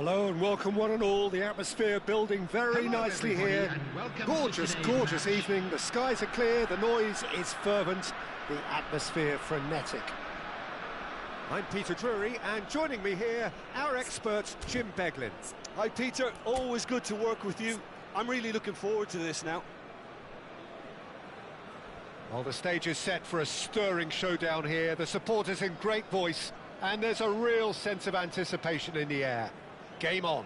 Hello and welcome one and all. The atmosphere building very nicely here. Gorgeous, gorgeous evening. The skies are clear, the noise is fervent, the atmosphere frenetic. I'm Peter Drury, and joining me here, our expert, Jim Beglin. Hi Peter, always good to work with you. I'm really looking forward to this now. Well, the stage is set for a stirring showdown here. The supporters in great voice, and there's a real sense of anticipation in the air. Game on.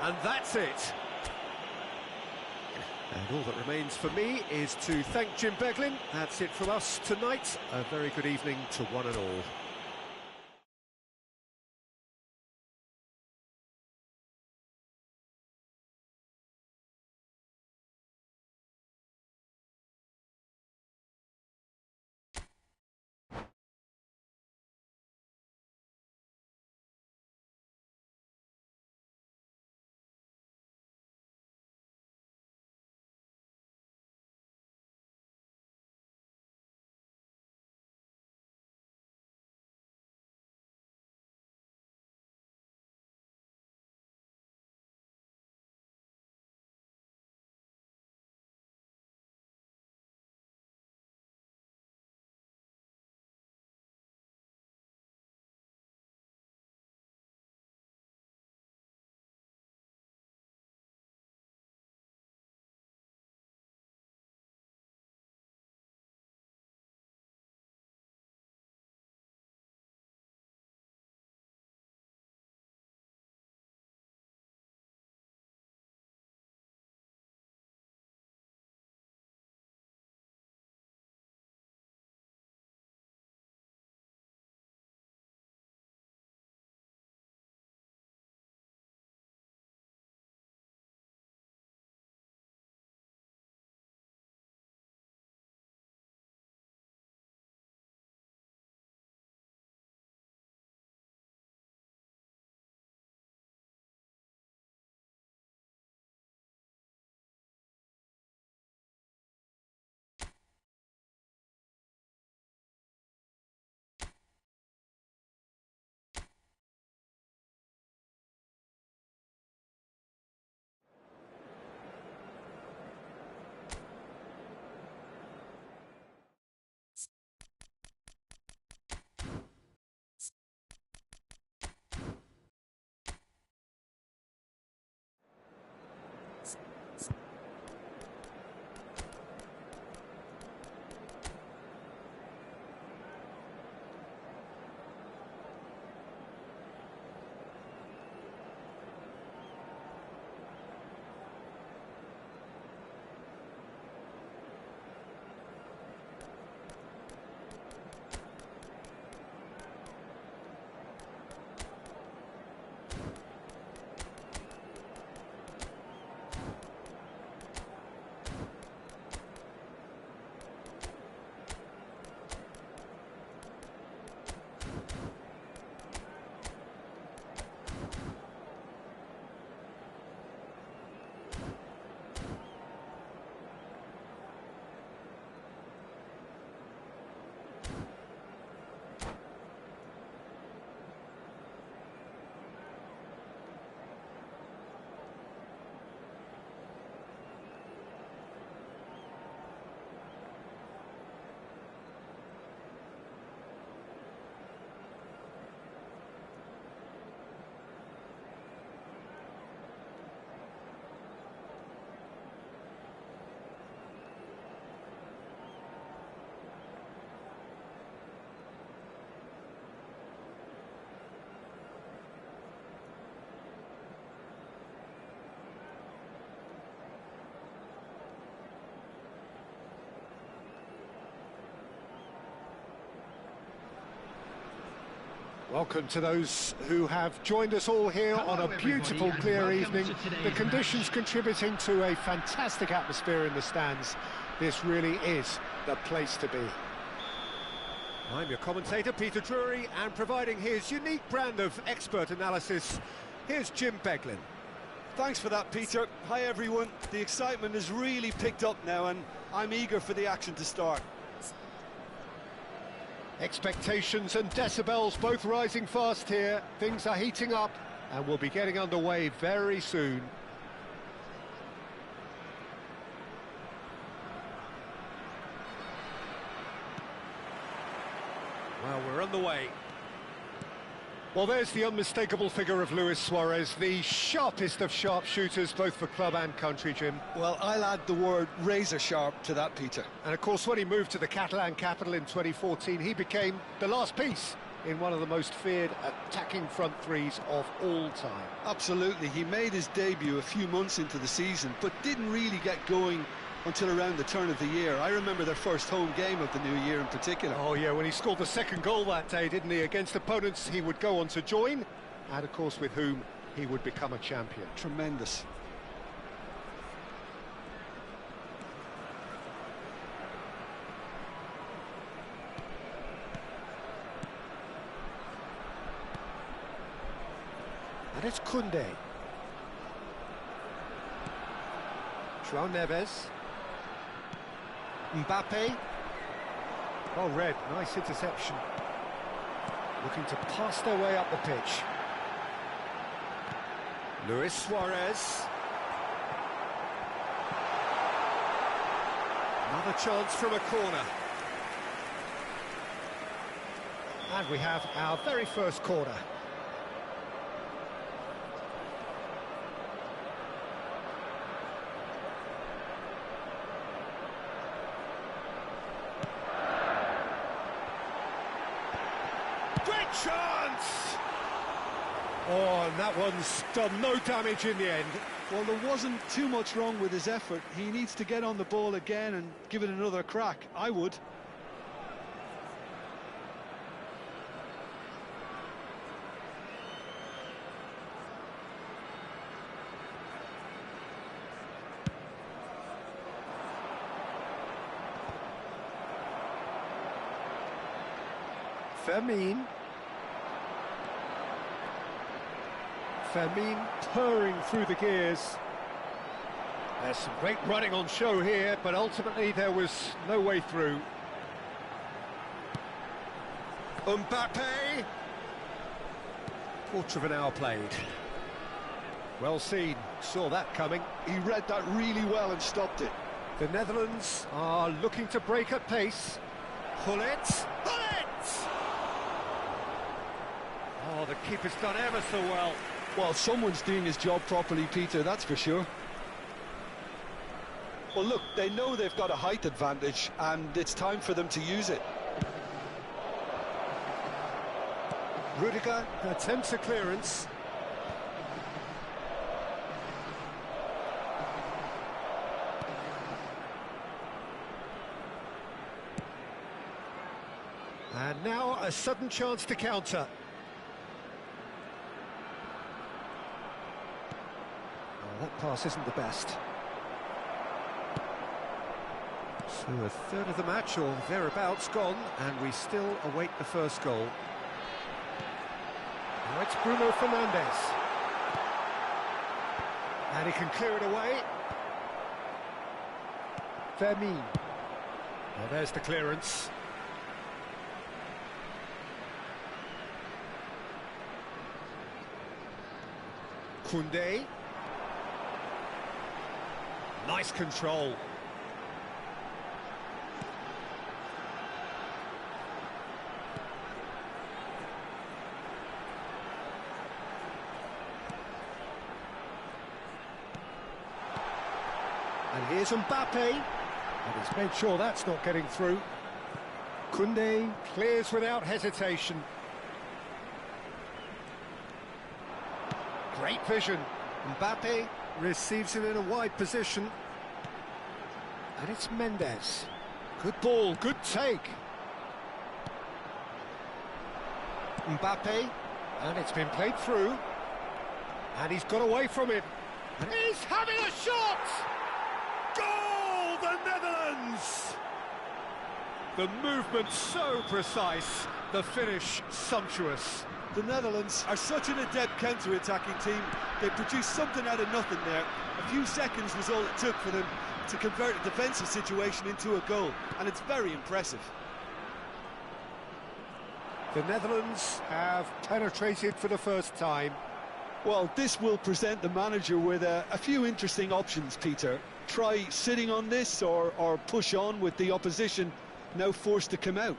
And that's it. And all that remains for me is to thank Jim Beglin. That's it from us tonight. A very good evening to one and all. Welcome to those who have joined us all here on a beautiful, clear evening. The conditions contributing to a fantastic atmosphere in the stands. This really is the place to be. I'm your commentator, Peter Drury, and providing his unique brand of expert analysis, here's Jim Beglin. Thanks for that, Peter. Hi, everyone. The excitement has really picked up now, and I'm eager for the action to start. Expectations and decibels both rising fast here. Things are heating up and we'll be getting underway very soon. Well, we're on the way. Well, there's the unmistakable figure of Luis Suarez, the sharpest of sharpshooters, both for club and country, Jim. Well, I'll add the word razor sharp to that, Peter. And of course, when he moved to the Catalan capital in 2014, he became the last piece in one of the most feared attacking front threes of all time. Absolutely. He made his debut a few months into the season, but didn't really get going until around the turn of the year. I remember their first home game of the new year in particular. Oh yeah, when he scored the second goal that day, didn't he? Against opponents he would go on to join, and of course with whom he would become a champion. Tremendous. And it's Koundé. João Neves. Mbappe. Well read, nice interception. Looking to pass their way up the pitch. Luis Suarez. Another chance from a corner. And we have our very first corner. Great chance! Oh, and that one's done no damage in the end. Well, there wasn't too much wrong with his effort. He needs to get on the ball again and give it another crack. I would. Fermin purring through the gears. There's some great running on show here, but ultimately there was no way through. Mbappe! Quarter of an hour played. Well seen, saw that coming. He read that really well and stopped it. The Netherlands are looking to break at pace. Gullit! Oh, the keeper's done ever so well. Well, someone's doing his job properly, Peter, that's for sure. Well, look, they know they've got a height advantage, and it's time for them to use it. Rudiger attempts a clearance. And now a sudden chance to counter. That pass isn't the best. So a third of the match, or thereabouts, gone, and we still await the first goal. Now it's Bruno Fernandes. And he can clear it away. Fermin. Well, there's the clearance. Koundé. Nice control. And here's Mbappe. And he's made sure that's not getting through. Koundé clears without hesitation. Great vision. Mbappe receives it in a wide position. And it's Mendes. Good ball, good take. Mbappe, and it's been played through, and he's got away from it. And he's having a shot! Goal, the Netherlands! The movement so precise, the finish sumptuous. The Netherlands are such an adept counter-attacking team. They produced something out of nothing there. A few seconds was all it took for them to convert a defensive situation into a goal, and it's very impressive. The Netherlands have penetrated for the first time. Well, this will present the manager with a few interesting options, Peter. Try sitting on this or push on with the opposition now forced to come out.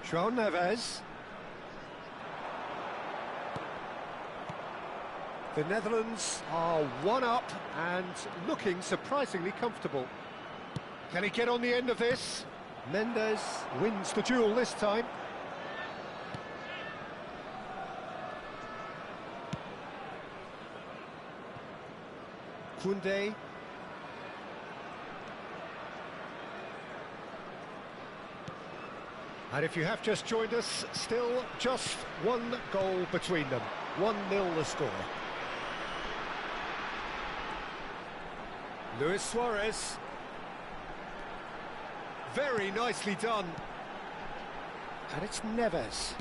João Neves. The Netherlands are one up and looking surprisingly comfortable. Can he get on the end of this? Mendes wins the duel this time. Koundé. And if you have just joined us, still just one goal between them. 1-0 the score. Luis Suarez. Very nicely done. And it's Neves.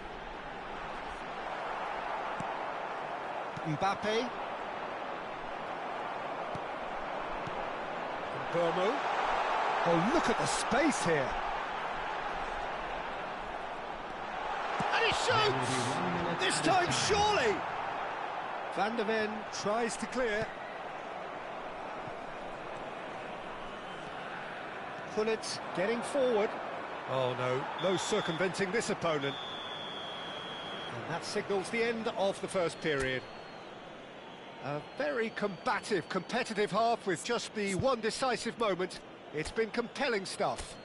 Mbappe. Burmo. Oh, look at the space here. And he shoots! This time, surely! Van der Ven tries to clear. Pullet getting forward. Oh no, no circumventing this opponent. And that signals the end of the first period. A very combative, competitive half with just the one decisive moment. It's been compelling stuff.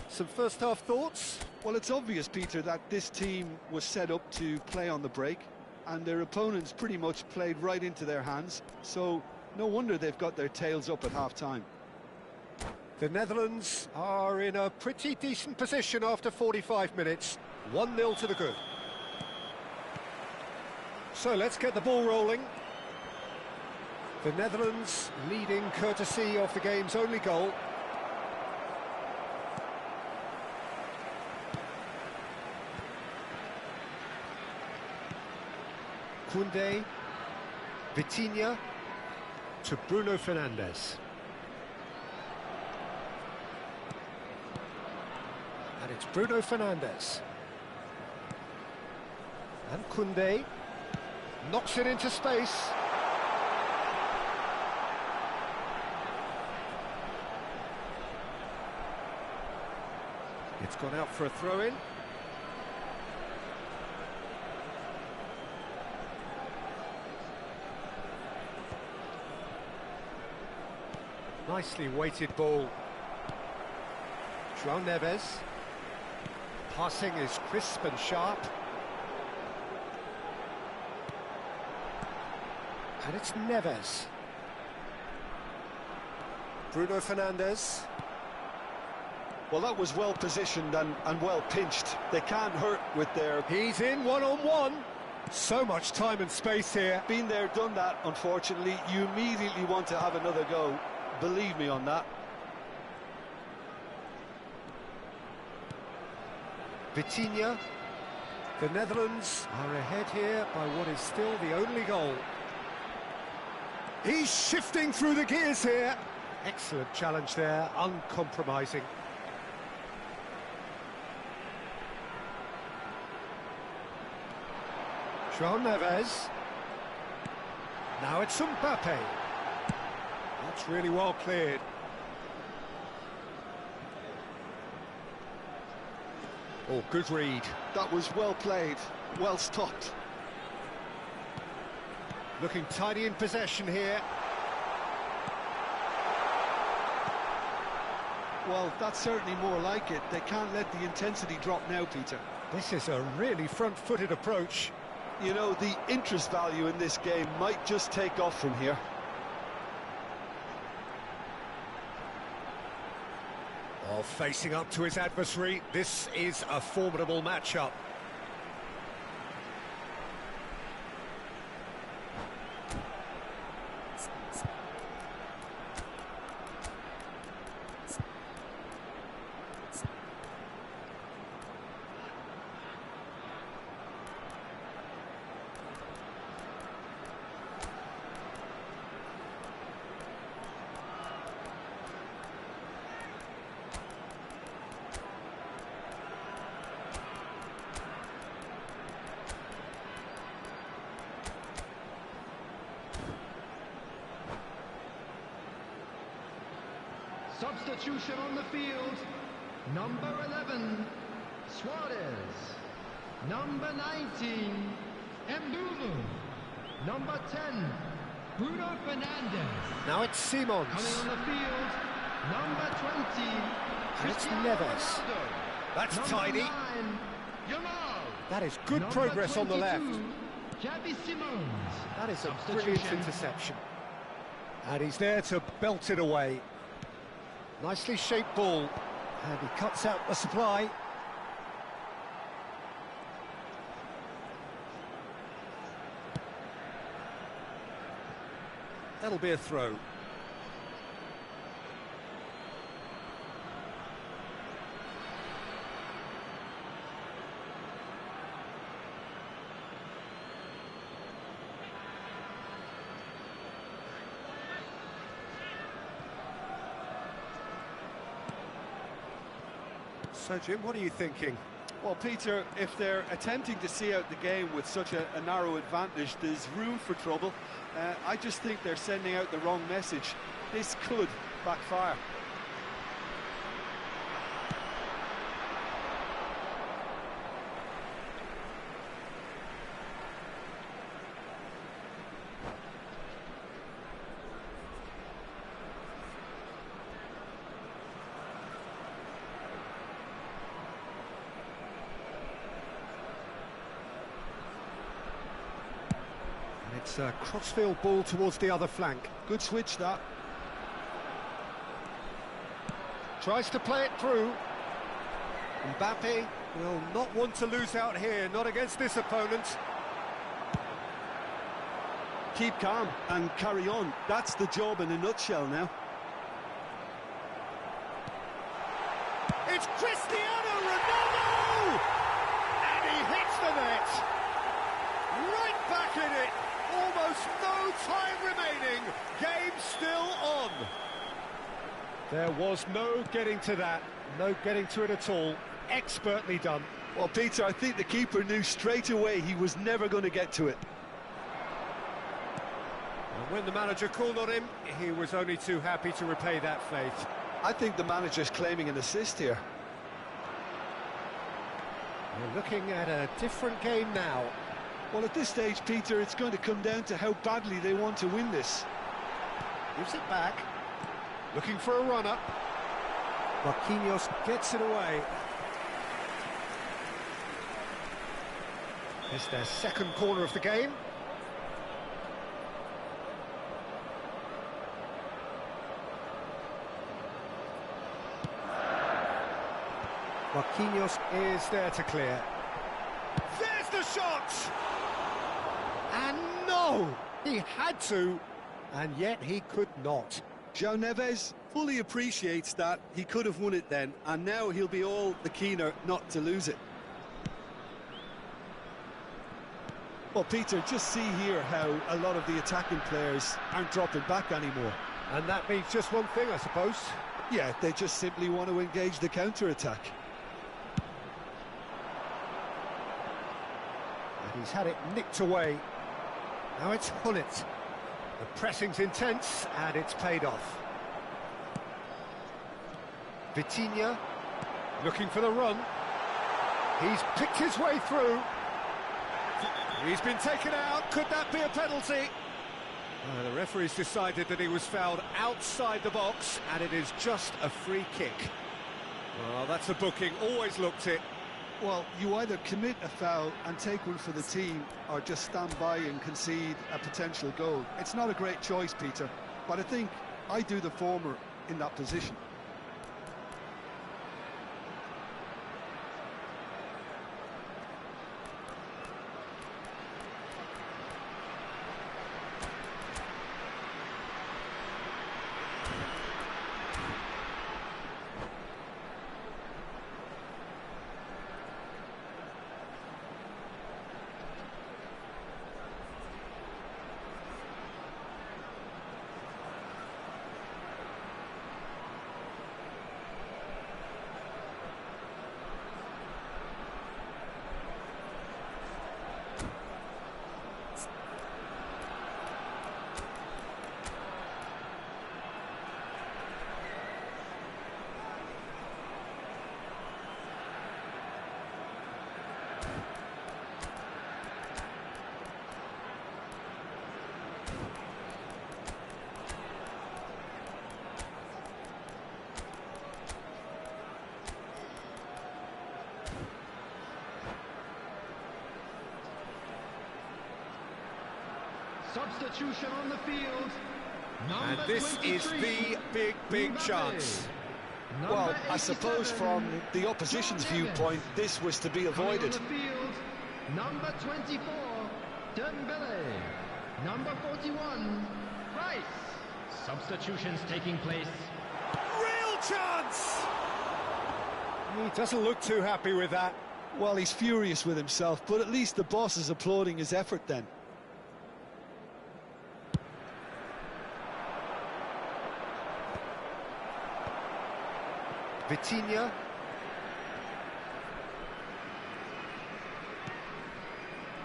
Some first half thoughts? Well, it's obvious, Peter, that this team was set up to play on the break, and their opponents pretty much played right into their hands, so no wonder they've got their tails up at half-time. The Netherlands are in a pretty decent position after 45 minutes. 1-0 to the good. So let's get the ball rolling. The Netherlands leading courtesy of the game's only goal. Koundé, Vitinha to Bruno Fernandes. And it's Bruno Fernandes. And Koundé knocks it into space. It's gone out for a throw-in. Nicely weighted ball. João Neves. Passing is crisp and sharp. And it's Neves. Bruno Fernandes. Well, that was well positioned and well pinched. They can't hurt with their... He's in one-on-one. So much time and space here. Been there, done that, unfortunately. You immediately want to have another go. Believe me on that. Vitinha. The Netherlands are ahead here by what is still the only goal. He's shifting through the gears here. Excellent challenge there, uncompromising. João Neves. Now it's Mbappe. That's really well cleared. Oh, good read. That was well played, well stopped. Looking tidy in possession here. Well, that's certainly more like it. They can't let the intensity drop now, Peter. This is a really front-footed approach. You know, the interest value in this game might just take off from here. Well, facing up to his adversary, this is a formidable matchup. Substitution on the field. Number 11, Suarez. Number 19, Mbulu. Number 10, Bruno Fernandes. Now it's Simons. Coming on the field, number 20, And it's Cristiano Neves. Ronaldo. That's Number tidy. 9, Yamal. That is good Number progress on the 22, left. Xavi Simons. That is a Substitution. brilliant interception. And he's there to belt it away. Nicely shaped ball. And he cuts out the supply. That'll be a throw. So, Jim, what are you thinking? Well, Peter, if they're attempting to see out the game with such a narrow advantage, there's room for trouble. I just think they're sending out the wrong message. This could backfire. It's a crossfield ball towards the other flank. Good switch, that. Tries to play it through. Mbappe will not want to lose out here, not against this opponent. Keep calm and carry on. That's the job in a nutshell now. It's Cristiano Ronaldo! And he hits the net. Right back in it. Almost no time remaining. Game still on. There was no getting to that. No getting to it at all. Expertly done. Well, Peter, I think the keeper knew straight away he was never going to get to it. And when the manager called on him, he was only too happy to repay that faith. I think the manager's claiming an assist here. We're looking at a different game now. Well, at this stage, Peter, it's going to come down to how badly they want to win this. Gives it back. Looking for a runner. Marquinhos gets it away. It's their second corner of the game. Marquinhos is there to clear. There's the shot! And no! He had to, and yet he could not. João Neves fully appreciates that he could have won it then, and now he'll be all the keener not to lose it. Well, Peter, just see here how a lot of the attacking players aren't dropping back anymore. And that means just one thing, I suppose. Yeah, they just simply want to engage the counter-attack. And he's had it nicked away. Now it's Hullet. The pressing's intense, and it's paid off. Vitinha, looking for the run. He's picked his way through. He's been taken out. Could that be a penalty? The referee's decided that he was fouled outside the box, and it is just a free kick. Well, that's a booking. Always looked it. Well, you either commit a foul and take one for the team, or just stand by and concede a potential goal. It's not a great choice, Peter, but I think I do the former in that position. Substitution on the field. And Number this is 23, the big Mbappe. chance. Number Well, I suppose 87, from the opposition's John Evans. viewpoint, this was to be Coming on avoided. the field, number 24, Dembele. Number 41, Rice. Substitutions taking place. Real chance! He doesn't look too happy with that. Well, he's furious with himself, but at least the boss is applauding his effort then. Vitinha.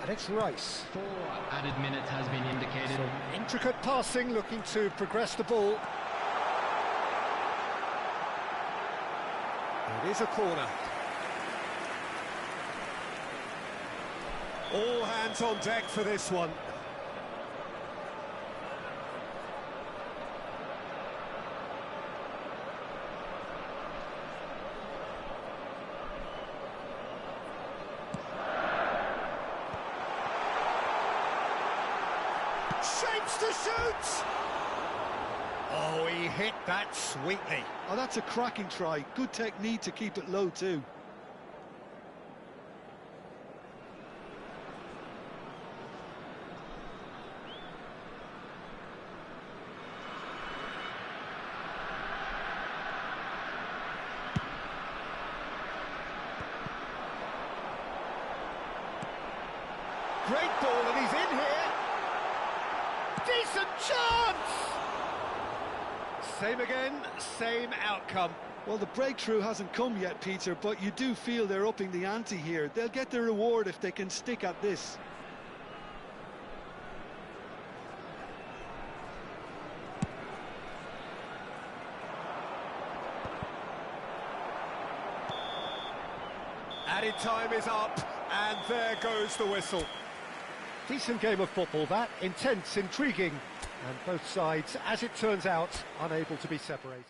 And it's Rice. 4 added minutes has been indicated. Intricate passing, looking to progress the ball. It is a corner. All hands on deck for this one. Shapes to shoot! Oh, he hit that sweetly. Oh, that's a cracking try. Good technique to keep it low too. Great ball, and he's in here. Decent chance! Same again, same outcome. Well, the breakthrough hasn't come yet, Peter, but you do feel they're upping the ante here. They'll get their reward if they can stick at this. Added time is up, and there goes the whistle. Decent game of football, that. Intense, intriguing, and both sides, as it turns out, unable to be separated.